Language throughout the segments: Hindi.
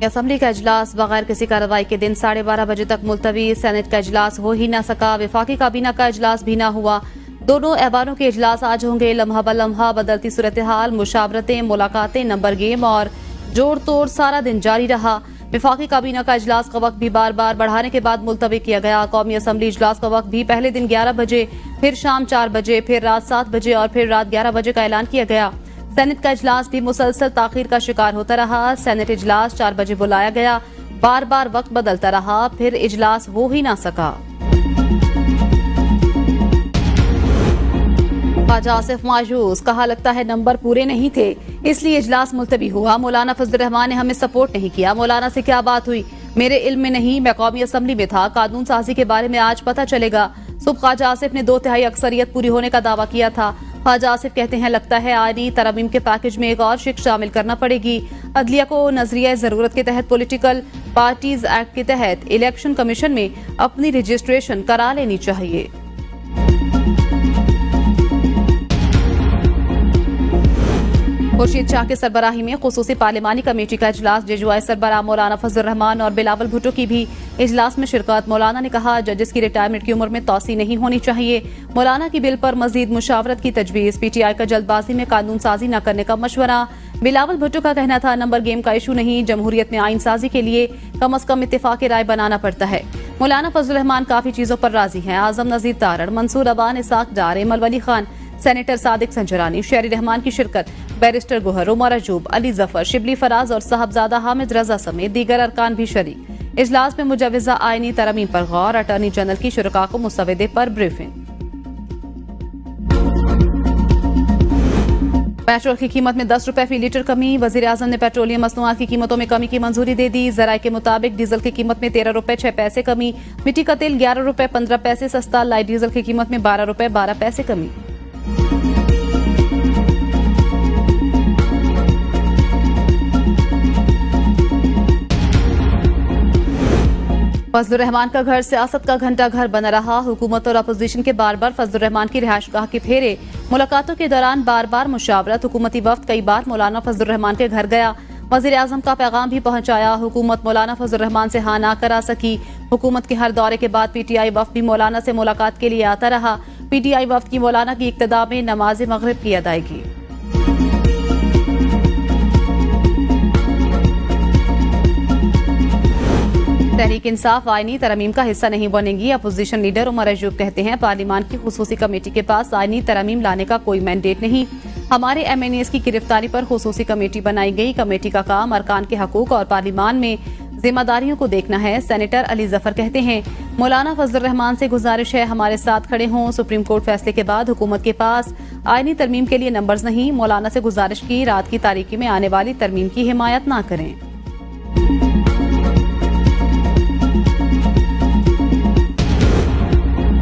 असम्बली का इजलास बगैर किसी कार्रवाई के दिन 12:30 बजे तक मुलतवी। सेनेट का इजलास हो ही न सका। वफाकी काबीना का इजलास भी न हुआ। दोनों ऐवानों के इजलास आज होंगे। लम्हा ब लम्हा बदलती सूरत हाल, मुशावरतें, मुलाकातें, नंबर गेम और जोड़ तोड़ सारा दिन जारी रहा। वफाकी काबीना का इजलास का वक्त भी बार बार बढ़ाने के बाद मुलतवी किया गया। कौमी असम्बली इजलास का वक्त भी पहले दिन 11 बजे, फिर शाम 4 बजे, फिर रात 7 बजे और फिर रात 11 बजे का ऐलान किया गया। सेनेट का इजलास भी मुसलसल ताखीर का शिकार होता रहा। सेनेट इजलास 4 बजे बुलाया गया, बार बार वक्त बदलता रहा, फिर इजलास हो ही ना सका। ख्वाजा आसिफ मायूस, कहा लगता है नंबर पूरे नहीं थे इसलिए इजलास मुलतवी हुआ। मौलाना फजल रहमान ने हमें सपोर्ट नहीं किया। मौलाना से क्या बात हुई, मेरे इल्म में नहीं, मैं कौमी असम्बली में था। कानून साजी के बारे में आज पता चलेगा। सुबह ख्वाजा आसिफ ने 2/3 अक्सरियत पूरी होने का दावा किया था। ख्वाजा आसिफ कहते हैं लगता है आईनी तरमीम के पैकेज में एक और शिक शामिल करना पड़ेगी। अदलिया को नजरिया जरूरत के तहत पॉलिटिकल पार्टीज एक्ट के तहत इलेक्शन कमीशन में अपनी रजिस्ट्रेशन करा लेनी चाहिए। खुर्शीद शाह के सरबराही में खुसूसी पार्लिमानी कमेटी का इजलास। जेजुआई सरबराह मौलाना फजल रहमान और बिलावल भुट्टो की भी इजलास में शिरकत। मौलाना ने कहा जजेस की रिटायरमेंट की उम्र में तोसी नहीं होनी चाहिए। मौलाना की बिल पर मजीद मुशावरत की तजवीज। पीटीआई का जल्दबाजी में कानून साजी न करने का मशवरा। बिलावल भुट्टो का कहना था नंबर गेम का इशू नहीं, जमहूरियत में आइन साजी के लिए कम अज कम इत्तेफाक राय बनाना पड़ता है। मौलाना फजल रहमान काफी चीजों पर राजी हैं। आजम नजीर तारड़, मंसूर अबान, इसाक डार, एमल वली खान, सेनेटर सादिक संजरानी, शेरी रहमान की शिरकत। बैरिस्टर गोहर, उमर अजूब, अली जफर, शिबली फराज और साहबजादा हामिद रजा समेत दीगर अरकान भी शरीक। इजलास में मुजवजा आईनी तरमीम पर गौर। अटॉर्नी जनरल की शुरका को मुस्तवदे पर ब्रीफिंग। पेट्रोल की कीमत में 10 रुपए फी लीटर कमी। वजीर आजम ने पेट्रोलियम मसनूआत की कीमतों में कमी की मंजूरी दे दी। जराये के मुताबिक डीजल की कीमत में 13 रुपए 6 पैसे कमी। मिट्टी का तेल 11 रुपए 15 पैसे सस्ता। लाइट डीजल की कीमत में 12 रुपए 12 पैसे कमी। फजल रहमान का घर सियासत का घंटा घर बना रहा। हुकूमत और अपोजिशन के बार बार फजल रहमान की रिहायशगाह के फेरे। मुलाकातों के दौरान बार बार मुशावरत। हुकूमती वफ्द कई बार मौलाना फजल रहमान के घर गया। वजीर आजम का पैगाम भी पहुंचाया। हुकूमत मौलाना फजल रहमान से हाँ ना करा सकी। हुकूमत के हर दौरे के बाद पीटीआई वफ्द भी मौलाना से मुलाकात के लिए आता रहा। पीटीआई वफ्द की मौलाना की इक्तदा में नमाज मगरिब की अदायगी। तहरीक इंसाफ आईनी तरमीम का हिस्सा नहीं बनेगी। अपोजिशन लीडर उमर अजूब कहते हैं पार्लियामान की खुसूसी कमेटी के पास आईनी तरमीम लाने का कोई मैंडेट नहीं। हमारे MNAs की गिरफ्तारी पर खुसूसी कमेटी बनाई गई। कमेटी का काम अरकान के हकूक और पार्लियामान में जिम्मेदारियों को देखना है। सेनेटर अली जफर कहते हैं मौलाना फजल रहमान से गुजारिश है हमारे साथ खड़े हों। सुप्रीम कोर्ट फैसले के बाद हुकूमत के पास आईनी तरमीम के लिए नंबर्स नहीं। मौलाना से गुजारिश की रात की तारीकी में आने वाली तरमीम की हिमायत ना करें।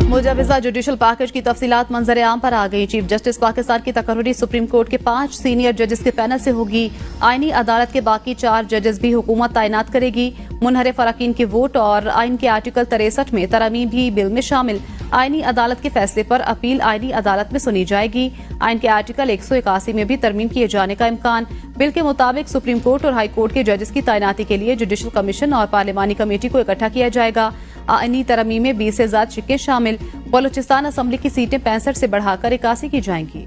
मुजवजा जुडिशल पैकेज की तफसीलात मंजर आम पर आ गई। चीफ जस्टिस पाकिस्तान की तकर्री सुप्रीम कोर्ट के 5 सीनियर जजेस के पैनल से होगी। आईनी अदालत के बाकी 4 जजेस भी हुकूमत तैनात करेगी। मुनहरिफ अरकान के वोट और आइन के आर्टिकल 63 में तरमीम भी बिल में शामिल। आईनी अदालत के फैसले पर अपील आईनी अदालत में सुनी जाएगी। आइन के आर्टिकल 181 में भी तरमीम किए जाने का इम्कान। बिल के मुताबिक सुप्रीम कोर्ट और हाई कोर्ट के जजेस की तैनाती के लिए जुडिशल कमीशन और पार्लियामानी कमेटी को इकट्ठा किया जाएगा। आईनी तरमीम में 20 से ज्यादा शिक्के शामिल। बलूचिस्तान असम्बली की सीटें 65 से बढ़ाकर 81 की जाएंगी।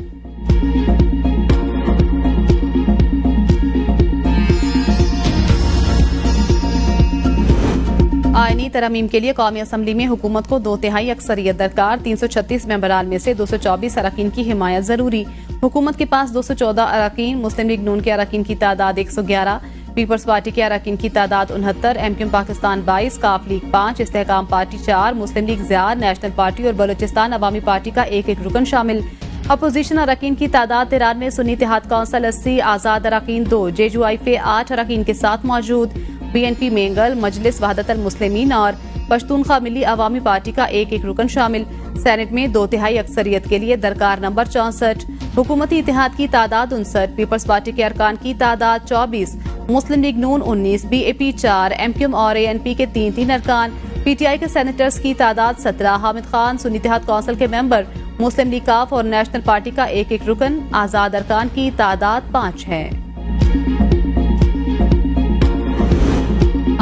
आईनी तरमीम के लिए कौमी असम्बली में हुकूमत को 2/3 अक्सरियत दरकार। 336 मेंबरान में से 224 अरकान की हिमायत जरूरी। हुकूमत के पास 214 अरकान। मुस्लिम लीग नून के अरकान की तादाद 111। पीपल्स पार्टी के अरकान की तादाद 69। MQM पाकिस्तान 22, काफ लीग 5, इस्तेहकाम पार्टी 4, मुस्लिम लीग ज़ियाद, नेशनल पार्टी और बलूचिस्तान अवामी पार्टी का एक रुकन शामिल। अपोजिशन अरकान की तादाद 93। सुन्नी इत्तेहाद काउंसिल 80, आज़ाद अरकान 2, JUIF 8 अरकान के साथ मौजूद। BNP मेंगल, मजलिस वहदतुल मुस्लिमीन और पश्तूनख्वा मिली अवामी पार्टी का एक रुकन शामिल। सेनेट में 2/3 अक्सरियत के लिए दरकार नंबर 64। हुकूमती इत्तेहाद की तादाद 59। पीपल्स पार्टी के अरकान की तादाद 24। मुस्लिम लीग नून 19, BAP 4, MQM और ANP के 3-3 अरकान। PTI के सेनेटर्स की तादाद 17। हामिद खान, सुन्नी इत्तेहाद काउंसिल के मेंबर। मुस्लिम लीग काफ और नेशनल पार्टी का एक रुकन। आजाद अरकान की तादाद 5 है।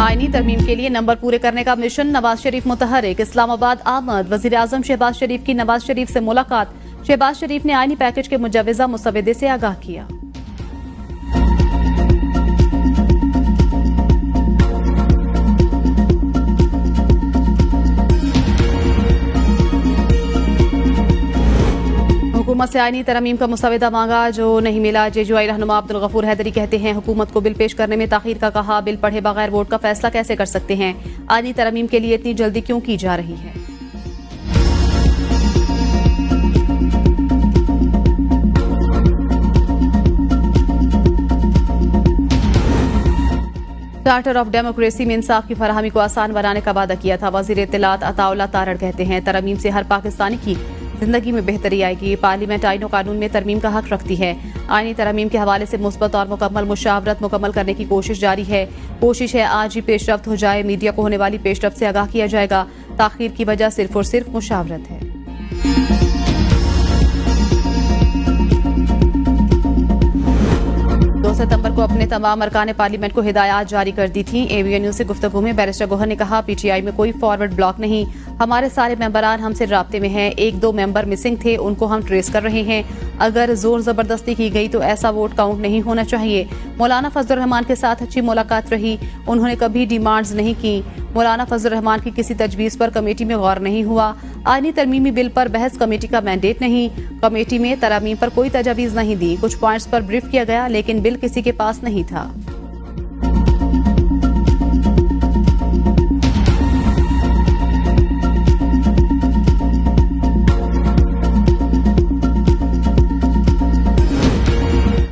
आईनी तरमीम के लिए नंबर पूरे करने का मिशन, नवाज शरीफ मुतहर्रिक। इस्लामाबाद आमद, वजीर आजम शहबाज शरीफ की नवाज शरीफ से मुलाकात। शहबाज शरीफ ने आईनी पैकेज के मुजव्वजा मुसव्वदे से आगाह किया। हुकूमत से आईनी तरमीम का मुसवदा मांगा, जो नहीं मिला। जेजुआई रहनुमा अब्दुल गफूर हैदरी कहते हैं, हुकूमत को बिल पेश करने में ताखीर का कहा। बिल पढ़े बगैर वोट का फैसला कैसे कर सकते हैं? आईनी तरमीम के लिए इतनी जल्दी क्यों की जा रही है? चार्टर ऑफ डेमोक्रेसी में इंसाफ की फराहमी को आसान बनाने का वादा किया था। वजीर इत्तलात अताउल्लाह तारड़ कहते हैं, तरमीम से हर पाकिस्तानी की जिंदगी में बेहतरी आएगी। पार्लियामेंट आईन और कानून में तरमीम का हक रखती है। आईनी तरमीम के हवाले से मुस्बत और मुकम्मल मुशावरत मुकम्मल करने की कोशिश जारी है। कोशिश है आज ही पेशरफ्त हो जाए। मीडिया को होने वाली पेशरफ्त से आगाह किया जाएगा। ताखीर की वजह सिर्फ और सिर्फ मुशावरत है। 2 सितंबर को अपने तमाम अरकान पार्लियामेंट को हिदायत जारी कर दी थी। ABN न्यूज़ से गुफ्तगू में बैरिस्टर गोहर ने कहा, PTI में कोई फॉरवर्ड ब्लॉक नहीं, हमारे सारे मेंबरान हमसे राब्ते में हैं। 1-2 मेंबर मिसिंग थे, उनको हम ट्रेस कर रहे हैं। अगर जोर जबरदस्ती की गई तो ऐसा वोट काउंट नहीं होना चाहिए। मौलाना फजल रहमान के साथ अच्छी मुलाकात रही, उन्होंने कभी डिमांड्स नहीं की। मौलाना फजल रहमान की किसी तजवीज़ पर कमेटी में गौर नहीं हुआ। आईनी तरमीमी बिल पर बहस कमेटी का मैंडेट नहीं। कमेटी में तरमीम पर कोई तजवीज़ नहीं दी। कुछ पॉइंट्स पर ब्रीफ किया गया, लेकिन बिल किसी के पास नहीं था।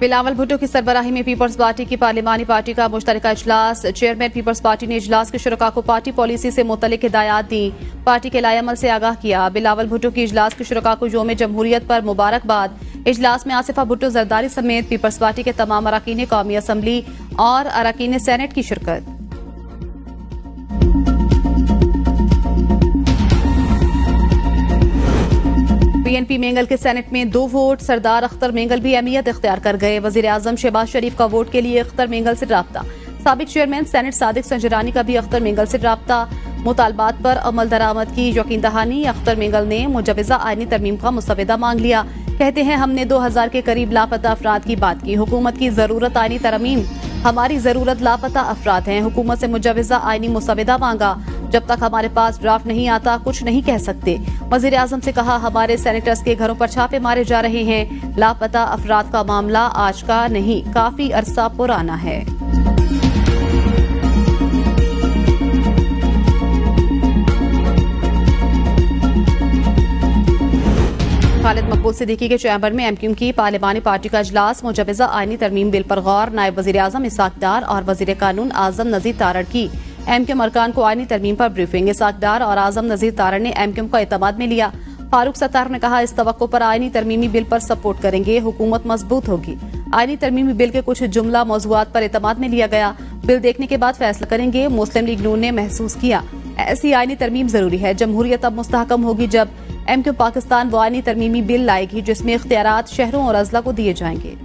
बिलावल भुट्टो की सरबराही में पीपल्स पार्टी की पार्लिमानी पार्टी का मुश्तरका इजलास। चेयरमैन पीपल्स पार्टी ने इजलास के शुरका को पार्टी पॉलिसी से मुतल्लिक हिदायत दी। पार्टी के लाएअमल से आगाह किया। बिलावल भुट्टो की इजलास के शुरका को यौम जमहूरियत पर मुबारकबाद। इजलास में आसिफा भुट्टो जरदारी समेत पीपल्स पार्टी के तमाम अरकान कौमी असम्बली और अरकान सेनेट की शिरकत। PNP मेंगल के सेनेट में 2 वोट। सरदार अख्तर मेंगल भी अहमियत इख्तियार कर गए। वजीर आजम शहबाज शरीफ का वोट के लिए अख्तर मेंगल से राब्ता। साबिक चेयरमैन सेनेट सादिक संजरानी का भी अख्तर मेंगल से राब्ता। मुतालबात पर अमल दरामद की यकीन दहानी। अख्तर मेंगल ने मुजव्वजा आईनी तरमीम का मुसवदा मांग लिया। कहते हैं, हमने 2000 के करीब लापता अफराद की बात की। हुकूमत की जरूरत आईनी तरमीम, हमारी जरूरत लापता अफराद हैं। हुकूमत से मुजव्वजा आईनी मुसवदा मांगा। जब तक हमारे पास ड्राफ्ट नहीं आता कुछ नहीं कह सकते। वजीर आजम से कहा, हमारे सेनेटर्स के घरों पर छापे मारे जा रहे हैं। लापता अफराद का मामला आज का नहीं, काफी अरसा पुराना है। खालिद मकबूल सिद्दीकी के चैम्बर में MQM की पार्लिमानी पार्टी का इजलास। मुजव्वजा आईनी तरमीम बिल पर गौर। नायब वजीर आजम इसाक डार और वजीर कानून आजम नजीर तारड़ की MQM अरकान को आईनी तरमीम पर ब्रीफिंग। इसाक डार और आजम नजीर तारड़ ने MQM को एतमाद में लिया। फारूक सत्तार ने कहा, इस तवक्को पर आईनी तरमीमी बिल पर सपोर्ट करेंगे, हुकूमत मजबूत होगी। आईनी तरमीमी बिल के कुछ जुमला मौजूआत पर एतमाद में लिया गया। बिल देखने के बाद फैसला करेंगे। मुस्लिम लीग नून ने महसूस किया, ऐसी आईनी तरमीम जरूरी है। जमहूरियत अब मुस्तहकम होगी जब MQM पाकिस्तान वो आईनी तरमीमी बिल लाएगी जिसमें इख्तियारात शहरों और अजला को दिए जाएंगे।